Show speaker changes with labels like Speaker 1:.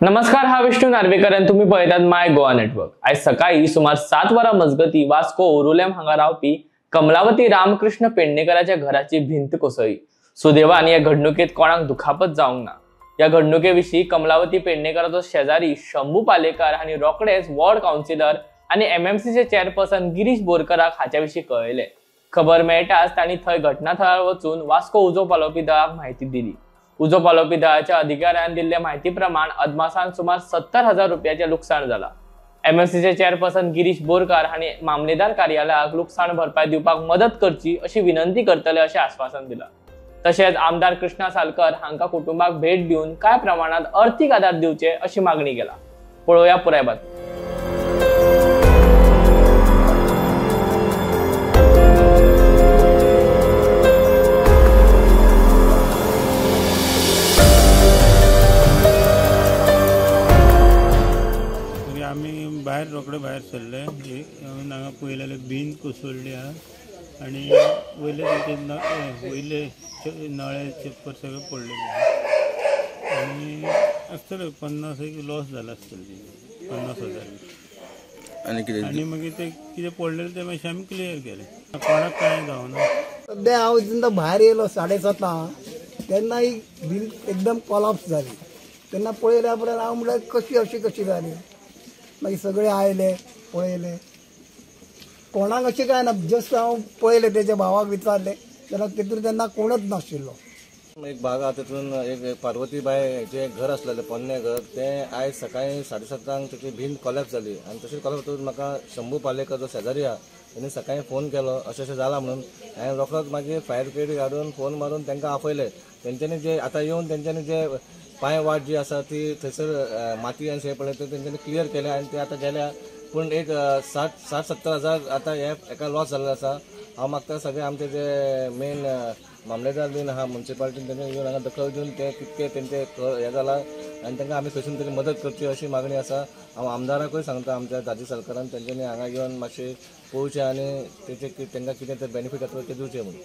Speaker 1: नमस्कार, हा विष्णू नार्वेकर आणि तुम्ही पळयतात माय गोवा नेटवर्क। आज सकाळी सुमार 7 वरां मजगती वास्को ओरुलेम हांगा रावपी कमलावती रामकृष्ण पेडणेकराच्या घराची भिंत कोसळ्ळी। सुदैवान या घडणुकेत कोणाक दुखापत जावंक ना। या घडणुकेविशीं कमलावती पेडणेकराचो शेजारी शंभू पालेकर हांणी रोखडेच वॉर्ड काउन्सिलर आणि एमएमसीचे चेअरपर्सन गिरीश बोरकाराक हाच्या विशीं कळयले। खबर मेळटाच तांणी थंय घटनाथळार वचून वास्को उजो पालोवपी दळाक माहिती दिली। उजो पालोवपी दळाच्या अधिकाऱ्यान दिल्ले माहिती प्रमाण अदमासान सुमार 70,000 रुपयाचे लुकसाण जाला। एमएमसीचे चेअरपर्सन गिरीश बोरकार हांणी मामलेदार कार्यालयाक लुकसाण भरपाई दिवपाक मदत करची अशी विनंती करतले अशें आश्वासन दिला। तशेंच आमदार कृष्णा सालकर हांका कुटुंबाक भेट दिवन काय प्रमाणात अर्थीक आदार दिवचे अशी मागणी केला। पळोवया पुराय बातमी।
Speaker 2: आम्ही रोकडे भायर सरले हांगा पळयलेले भिंत कोसळ्ळी आनी वयले नळे चेप्पर सगळे पडलेले आनी आसतले 50 लॉस जाला आसतले 50,000 आनी मागीर ते कितें पडलेले ते मातशें आमी क्लियर केले, कोणाक कांय जावना।
Speaker 3: सद्या हांव जेन्ना भायर येयलो 7:30 तेन्ना ही भिंत एकदम कोलॅप्स जाली। तेन्ना पळयल्या उपरांत हांव म्हणल्यार कशी जाली। मागीर सगळे आयले पळयले, कोणाक अशें काय ना, जस्ट हांव पळयले तेच्या भावाक विचारले जाल्यार तेतून तेन्ना कोणच नाशिल्लो।
Speaker 4: एक भाग आहा तितून एक पार्वतीबाई जे घर आसलेलें पोन्ने घर तें आयज सकाळी 7:30 तेची भिंत कोलॅप्स जाली आनी तशेंच कोलॅप्स जातून म्हाका शंभू पालेकर जो शेजारी आहा तेणी सकाळी फोन केलो अशें जाला म्हणून। हांवें रोखडोच मागीर फायर ब्रिगेड हाडून फोन मारून तांकां आपयले। तेंच्यांनी जे आतां येवन तेंच्यांनी जे पांय वाट जी आसा ती थंयसर माती आनी शें पडलें ते तेंच्यांनी क्लियर केले आनी ते आतां गेल्या, पूण एक 60-70,000 आतां हेका लॉस जाल्लो आसा। हांव मागता सगळे आमचे जे मेन मामलेदार बीन आहा म्युन्सिपालिटीन तेंच्यांनी येवन हांगा दखल दिवन ते कितके तेंचे हें जाला आनी तांकां आमी खंयसून तरी मदत करची अशी मागणी आसा। हांव आमदाराकूय सांगता आमच्या दाजी सरकारान तेंच्यांनी हांगा येवन मातशें पळोवचें आनी तेंचे तांकां कितें तर बेनिफीट आसा ते दिवचें म्हणून।